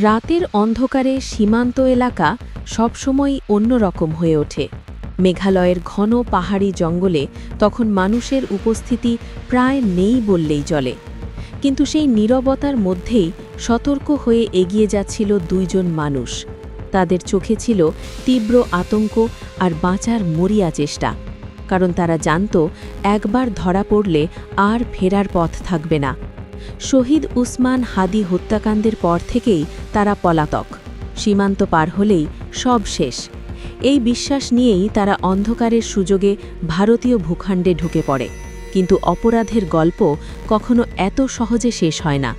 রাতের অন্ধকারে সীমান্ত এলাকা সবসময়ই অন্যরকম হয়ে ওঠে। মেঘালয়ের ঘন পাহাড়ি জঙ্গলে তখন মানুষের উপস্থিতি প্রায় নেই বললেই চলে। কিন্তু সেই নীরবতার মধ্যেই সতর্ক হয়ে এগিয়ে যাচ্ছিল দুইজন মানুষ। তাদের চোখে ছিল তীব্র আতঙ্ক আর বাঁচার মরিয়া চেষ্টা, কারণ তারা জানত একবার ধরা পড়লে আর ফেরার পথ থাকবে না। শহীদ উসমান হাদি হত্যাকাণ্ডের পর থেকেই তারা পলাতক। সীমান্ত পার হলেই সব শেষ, এই বিশ্বাস নিয়েই তারা অন্ধকারের সুযোগে ভারতীয় ভূখণ্ডে ঢুকে পড়ে। কিন্তু অপরাধের গল্প কখনো এত সহজে শেষ হয় না।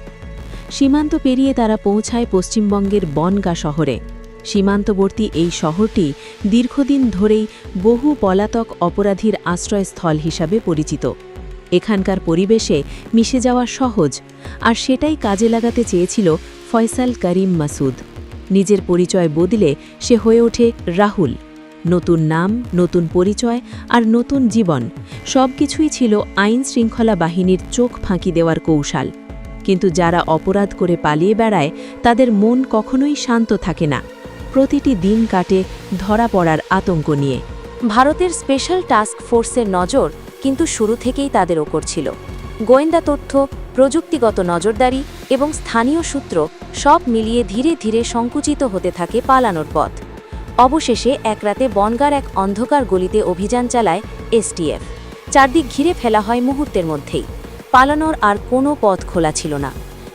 সীমান্ত পেরিয়ে তারা পৌঁছায় পশ্চিমবঙ্গের বনগাঁ শহরে। সীমান্তবর্তী এই শহরটি দীর্ঘদিন ধরেই বহু পলাতক অপরাধীর আশ্রয়স্থল হিসাবে পরিচিত। এখানকার পরিবেশে মিশে যাওয়া সহজ, আর সেটাই কাজে লাগাতে চেয়েছিল ফয়সাল করিম মাসুদ। নিজের পরিচয় বদলে সে হয়ে ওঠে রাহুল। নতুন নাম, নতুন পরিচয় আর নতুন জীবন, সবকিছুই ছিল আইন শৃঙ্খলা বাহিনীর চোখ ফাঁকি দেওয়ার কৌশল। কিন্তু যারা অপরাধ করে পালিয়ে বেড়ায় তাদের মন কখনোই শান্ত থাকে না। প্রতিটি দিন কাটে ধরা পড়ার আতঙ্ক নিয়ে। ভারতের স্পেশাল টাস্ক ফোর্সের নজর কিন্তু শুরু থেকেই তাদের ওপর ছিল। গোয়েন্দা তথ্য, প্রযুক্তিগত নজরদারি এবং স্থানীয় সূত্র সব মিলিয়ে ধীরে ধীরে সংকুচিত হতে থাকে পালানোর পথ। অবশেষে এক রাতে বনগাঁর এক অন্ধকার গলিতে অভিযান চালায় এসটিএফ। চারদিক ঘিরে ফেলা হয় মুহূর্তের মধ্যেই। পালানোর আর কোনো পথ খোলা ছিল না।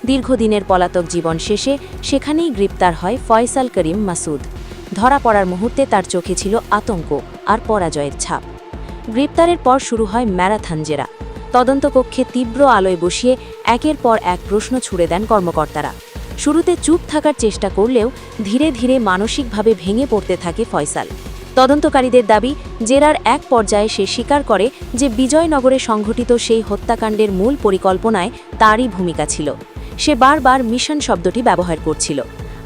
দীর্ঘদিনের পলাতক জীবন শেষে সেখানেই গ্রেপ্তার হয় ফয়সাল করিম মাসুদ। ধরা পড়ার মুহূর্তে তার চোখে ছিল আতঙ্ক আর পরাজয়ের ছাপ। গ্রেপ্তারের পর শুরু হয় ম্যারাথন জেরা। তদন্ত কক্ষে তীব্র আলোয় বসিয়ে একের পর এক প্রশ্ন ছুড়ে দেন কর্মকর্তারা। শুরুতে চুপ থাকার চেষ্টা করলেও ধীরে ধীরে মানসিকভাবে ভেঙে পড়তে থাকে ফয়সাল। তদন্তকারীদের দাবি, জেরার এক পর্যায়ে সে স্বীকার করে যে বিজয়নগরে সংঘটিত সেই হত্যাকাণ্ডের মূল পরিকল্পনায় তারই ভূমিকা ছিল। সে বারবার মিশন শব্দটি ব্যবহার করছিল,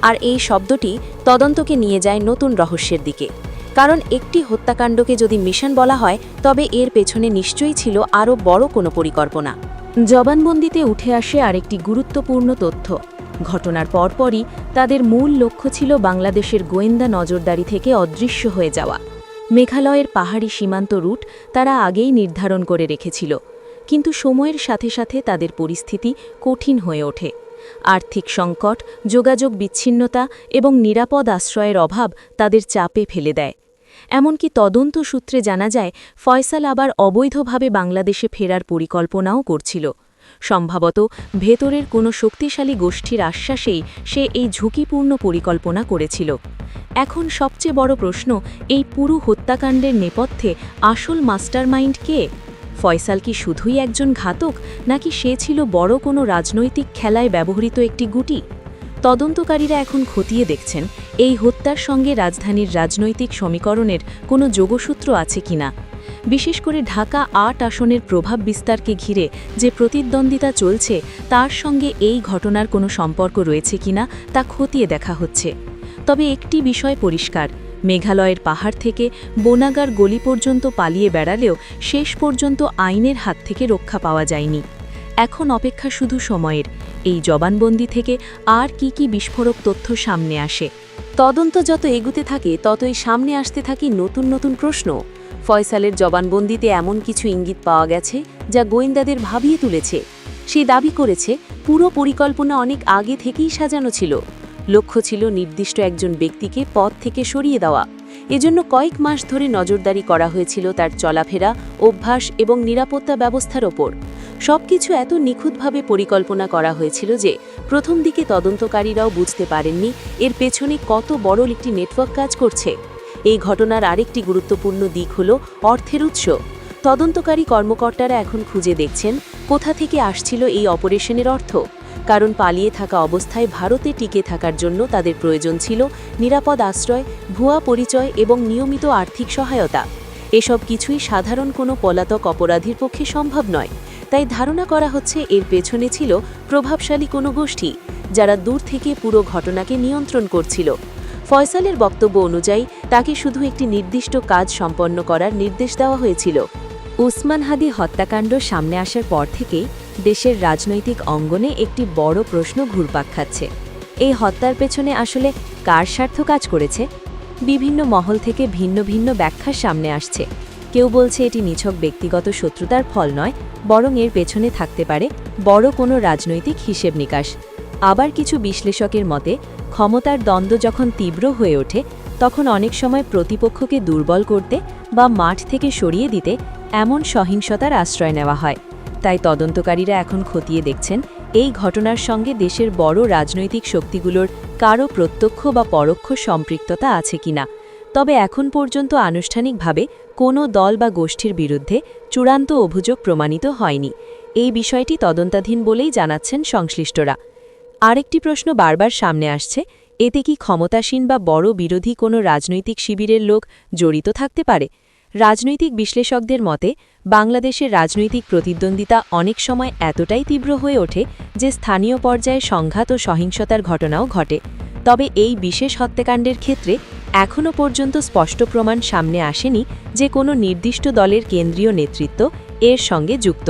আর এই শব্দটি তদন্তকে নিয়ে যায় নতুন রহস্যের দিকে। কারণ একটি হত্যাকাণ্ডকে যদি মিশন বলা হয়, তবে এর পেছনে নিশ্চয়ই ছিল আরও বড় কোনো পরিকল্পনা। জবানবন্দিতে উঠে আসে আরেকটি গুরুত্বপূর্ণ তথ্য। ঘটনার পরপরই তাদের মূল লক্ষ্য ছিল বাংলাদেশের গোয়েন্দা নজরদারি থেকে অদৃশ্য হয়ে যাওয়া। মেঘালয়ের পাহাড়ি সীমান্ত রুট তারা আগেই নির্ধারণ করে রেখেছিল, কিন্তু সময়ের সাথে সাথে তাদের পরিস্থিতি কঠিন হয়ে ওঠে। আর্থিক সংকট, যোগাযোগ বিচ্ছিন্নতা এবং নিরাপদ আশ্রয়ের অভাব তাদের চাপে ফেলে দেয়। এমনকি তদন্ত সূত্রে জানা যায় ফয়সাল আবার অবৈধভাবে বাংলাদেশে ফেরার পরিকল্পনাও করছিল। সম্ভবত ভেতরের কোনো শক্তিশালী গোষ্ঠীর আশ্বাসেই সে এই ঝুঁকিপূর্ণ পরিকল্পনা করেছিল। এখন সবচেয়ে বড় প্রশ্ন, এই পুরো হত্যাকাণ্ডের নেপথ্যে আসল মাস্টারমাইন্ড কে? ফয়সাল কি শুধুই একজন ঘাতক, নাকি সে ছিল বড় কোনো রাজনৈতিক খেলায় ব্যবহৃত একটি গুটি? তদন্তকারীরা এখন খতিয়ে দেখছেন এই হত্যার সঙ্গে রাজধানীর রাজনৈতিক সমীকরণের কোনো যোগসূত্র আছে কিনা। বিশেষ করে ঢাকা ৮ আসনের প্রভাব বিস্তারকে ঘিরে যে প্রতিদ্বন্দ্বিতা চলছে, তার সঙ্গে এই ঘটনার কোনো সম্পর্ক রয়েছে কিনা তা খতিয়ে দেখা হচ্ছে। তবে একটি বিষয় পরিষ্কার, মেঘালয়ের পাহাড় থেকে বনাগার গলি পর্যন্ত পালিয়ে বেড়ালেও শেষ পর্যন্ত আইনের হাত থেকে রক্ষা পাওয়া যায়নি। এখন অপেক্ষা শুধু সময়ের, এই জবানবন্দি থেকে আর কি বিস্ফোরক তথ্য সামনে আসে। তদন্ত যত এগুতে থাকে ততই সামনে আসতে থাকে নতুন নতুন প্রশ্ন। ফয়সালের জবানবন্দিতে এমন কিছু ইঙ্গিত পাওয়া গেছে যা গোয়েন্দাদের ভাবিয়ে তুলেছে। সে দাবি করেছে পুরো পরিকল্পনা অনেক আগে থেকেই সাজানো ছিল। লক্ষ্য ছিল নির্দিষ্ট একজন ব্যক্তিকে পথ থেকে সরিয়ে দেওয়া। এজন্য কয়েক মাস ধরে নজরদারি করা হয়েছিল তার চলাফেরা, অভ্যাস এবং নিরাপত্তা ব্যবস্থার ওপর। সবকিছু এত নিখুঁতভাবে পরিকল্পনা করা হয়েছিল যে প্রথম দিকে তদন্তকারীরাও বুঝতে পারেননি এর পেছনে কত বড় একটি নেটওয়ার্ক কাজ করছে। এই ঘটনার আরেকটি গুরুত্বপূর্ণ দিক হল অর্থের উৎস। তদন্তকারী কর্মকর্তারা এখন খুঁজে দেখছেন কোথা থেকে আসছিল এই অপারেশনের অর্থ। কারণ পালিয়ে থাকা অবস্থায় ভারতে টিকে থাকার জন্য তাদের প্রয়োজন ছিল নিরাপদ আশ্রয়, ভুয়া পরিচয় এবং নিয়মিত আর্থিক সহায়তা। এসব কিছুই সাধারণ কোনো পলাতক অপরাধীর পক্ষে সম্ভব নয়। তাই ধারণা করা হচ্ছে এর পেছনে ছিল প্রভাবশালী কোনো গোষ্ঠী, যারা দূর থেকে পুরো ঘটনাকে নিয়ন্ত্রণ করছিল। ফয়সালের বক্তব্য অনুযায়ী তাকে শুধু একটি নির্দিষ্ট কাজ সম্পন্ন করার নির্দেশ দেওয়া হয়েছিল। উসমান হাদি হত্যাকাণ্ড সামনে আসার পর থেকেই দেশের রাজনৈতিক অঙ্গনে একটি বড় প্রশ্ন ঘুরপাক খাচ্ছে। এই হত্যার পেছনে আসলে কার স্বার্থ কাজ করেছে? বিভিন্ন মহল থেকে ভিন্ন ভিন্ন ব্যাখ্যার সামনে আসছে। কেউ বলছে এটি নিছক ব্যক্তিগত শত্রুতার ফল নয়, বরং এর পেছনে থাকতে পারে বড় কোনো রাজনৈতিক হিসেব নিকাশ। আবার কিছু বিশ্লেষকের মতে ক্ষমতার দ্বন্দ্ব যখন তীব্র হয়ে ওঠে তখন অনেক সময় প্রতিপক্ষকে দুর্বল করতে বা মাঠ থেকে সরিয়ে দিতে এমন সহিংসতার আশ্রয় নেওয়া হয়। তাই তদন্তকারীরা এখন খতিয়ে দেখছেন এই ঘটনার সঙ্গে দেশের বড় রাজনৈতিক শক্তিগুলোর কারও প্রত্যক্ষ বা পরোক্ষ সম্পৃক্ততা আছে কিনা। তবে এখন পর্যন্ত আনুষ্ঠানিকভাবে কোনো দল বা গোষ্ঠীর বিরুদ্ধে চূড়ান্ত অভিযোগ প্রমাণিত হয়নি। এই বিষয়টি তদন্তাধীন বলেই জানাচ্ছেন সংশ্লিষ্টরা। আরেকটি প্রশ্ন বারবার সামনে আসছে, এতে কি ক্ষমতাসীন বা বড় বিরোধী কোনো রাজনৈতিক শিবিরের লোক জড়িত থাকতে পারে? রাজনৈতিক বিশ্লেষকদের মতে বাংলাদেশের রাজনৈতিক প্রতিদ্বন্দ্বিতা অনেক সময় এতটাই তীব্র হয়ে ওঠে যে স্থানীয় পর্যায়ে সংঘাত ও সহিংসতার ঘটনাও ঘটে। তবে এই বিশেষ হত্যাকাণ্ডের ক্ষেত্রে এখনও পর্যন্ত স্পষ্ট প্রমাণ সামনে আসেনি যে কোনো নির্দিষ্ট দলের কেন্দ্রীয় নেতৃত্ব এর সঙ্গে যুক্ত।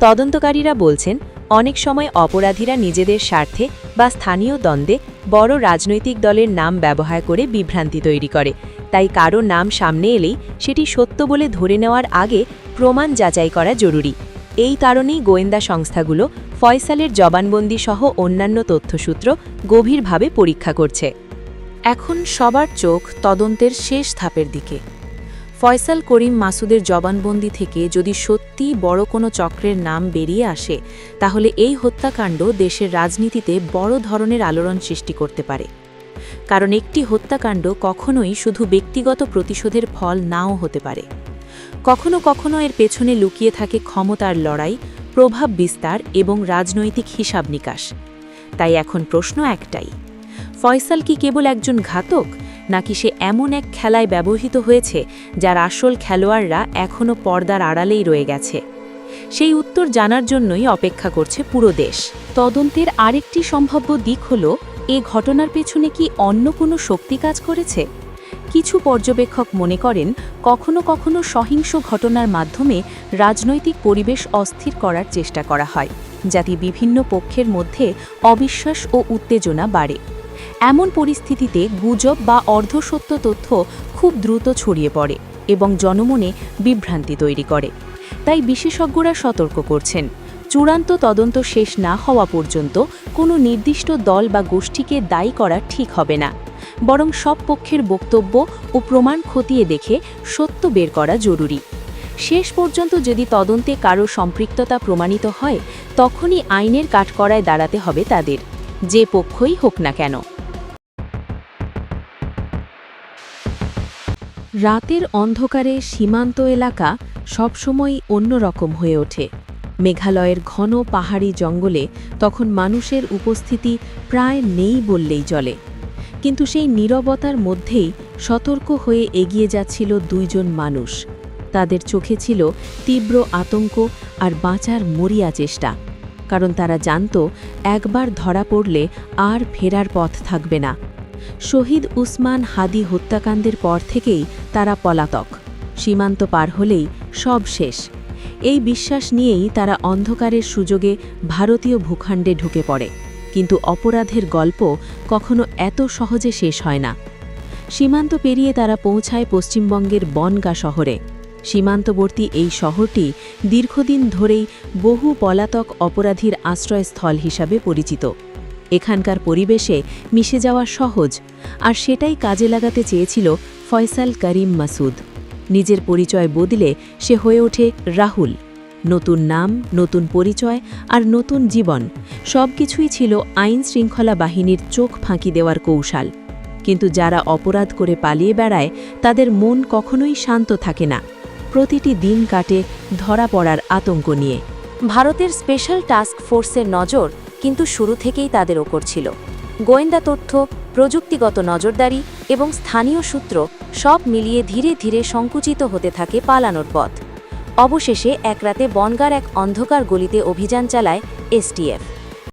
তদন্তকারীরা বলছেন অনেক সময় অপরাধীরা নিজেদের স্বার্থে বা স্থানীয় দ্বন্দ্বে বড় রাজনৈতিক দলের নাম ব্যবহার করে বিভ্রান্তি তৈরি করে। তাই কারো নাম সামনে এলেই সেটি সত্য বলে ধরে নেওয়ার আগে প্রমাণ যাচাই করা জরুরি। এই কারণেই গোয়েন্দা সংস্থাগুলো ফয়সালের জবানবন্দি সহ অন্যান্য তথ্যসূত্র গভীরভাবে পরীক্ষা করছে। এখন সবার চোখ তদন্তের শেষ ধাপের দিকে। ফয়সাল করিম মাসুদের জবানবন্দি থেকে যদি সত্যিই বড় কোনো চক্রের নাম বেরিয়ে আসে, তাহলে এই হত্যাকাণ্ড দেশের রাজনীতিতে বড় ধরনের আলোড়ন সৃষ্টি করতে পারে। কারণ একটি হত্যাকাণ্ড কখনোই শুধু ব্যক্তিগত প্রতিশোধের ফল নাও হতে পারে। কখনো কখনো এর পেছনে লুকিয়ে থাকে ক্ষমতার লড়াই, প্রভাব বিস্তার এবং রাজনৈতিক হিসাব নিকাশ। তাই এখন প্রশ্ন একটাই, ফয়সাল কি কেবল একজন ঘাতক, নাকি সে এমন এক খেলায় ব্যবহৃত হয়েছে যার আসল খেলোয়াড়রা এখনও পর্দার আড়ালেই রয়ে গেছে? সেই উত্তর জানার জন্যই অপেক্ষা করছে পুরো দেশ। তদন্তের আরেকটি সম্ভাব্য দিক হল, এ ঘটনার পেছনে কি অন্য কোনো শক্তি কাজ করেছে? কিছু পর্যবেক্ষক মনে করেন কখনো কখনো সহিংস ঘটনার মাধ্যমে রাজনৈতিক পরিবেশ অস্থির করার চেষ্টা করা হয়, যাতে বিভিন্ন পক্ষের মধ্যে অবিশ্বাস ও উত্তেজনা বাড়ে। এমন পরিস্থিতিতে গুজব বা অর্ধসত্য তথ্য খুব দ্রুত ছড়িয়ে পড়ে এবং জনমনে বিভ্রান্তি তৈরি করে। তাই বিশেষজ্ঞরা সতর্ক করছেন, চূড়ান্ত তদন্ত শেষ না হওয়া পর্যন্ত কোনো নির্দিষ্ট দল বা গোষ্ঠীকে দায়ী করা ঠিক হবে না, বরং সব পক্ষের বক্তব্য ও প্রমাণ খতিয়ে দেখে সত্য বের করা জরুরি। শেষ পর্যন্ত যদি তদন্তে কারো সম্পৃক্ততা প্রমাণিত হয়, তখনই আইনের কাঠগড়ায় দাঁড়াতে হবে তাদের, যে পক্ষই হোক না কেন। রাতের অন্ধকারে সীমান্ত এলাকা সবসময়ই অন্যরকম হয়ে ওঠে। মেঘালয়ের ঘন পাহাড়ি জঙ্গলে তখন মানুষের উপস্থিতি প্রায় নেই বললেই চলে। কিন্তু সেই নীরবতার মধ্যেই সতর্ক হয়ে এগিয়ে যাচ্ছিল দুইজন মানুষ। তাদের চোখে ছিল তীব্র আতঙ্ক আর বাঁচার মরিয়া চেষ্টা, কারণ তারা জানত একবার ধরা পড়লে আর ফেরার পথ থাকবে না। শহীদ উসমান হাদি হত্যাকাণ্ডের পর থেকেই তারা পলাতক। সীমান্ত পার হলেই সব শেষ। এই বিশ্বাস নিয়েই তারা অন্ধকারের সুযোগে ভারতীয় ভূখণ্ডে ঢুকে পড়ে। কিন্তু অপরাধের গল্প কখনো এত সহজে শেষ হয় না। সীমান্ত পেরিয়ে তারা পৌঁছায় পশ্চিমবঙ্গের বনগাঁ শহরে। সীমান্তবর্তী এই শহরটি দীর্ঘদিন ধরেই বহু পলাতক অপরাধীর আশ্রয়স্থল হিসাবে পরিচিত। এখানকার পরিবেশে মিশে যাওয়া সহজ, আর সেটাই কাজে লাগাতে চেয়েছিল ফয়সাল করিম মাসুদ। নিজের পরিচয় বদলে সে হয়ে ওঠে রাহুল। নতুন নাম, নতুন পরিচয় আর নতুন জীবন, সবকিছুই ছিল আইন শৃঙ্খলা বাহিনীর চোখ ফাঁকি দেওয়ার কৌশল। কিন্তু যারা অপরাধ করে পালিয়ে বেড়ায় তাদের মন কখনোই শান্ত থাকে না। প্রতিটি দিন কাটে ধরা পড়ার আতঙ্ক নিয়ে। ভারতের স্পেশাল টাস্ক ফোর্সের নজর কিন্তু শুরু থেকেই তাদের ওপর ছিল। গোয়েন্দা তথ্য, প্রযুক্তিগত নজরদারি এবং স্থানীয় সূত্র সব মিলিয়ে ধীরে ধীরে সংকুচিত হতে থাকে পালানোর পথ। অবশেষে এক রাতে বনগাঁর এক অন্ধকার গলিতে অভিযান চালায় এসটিএফ।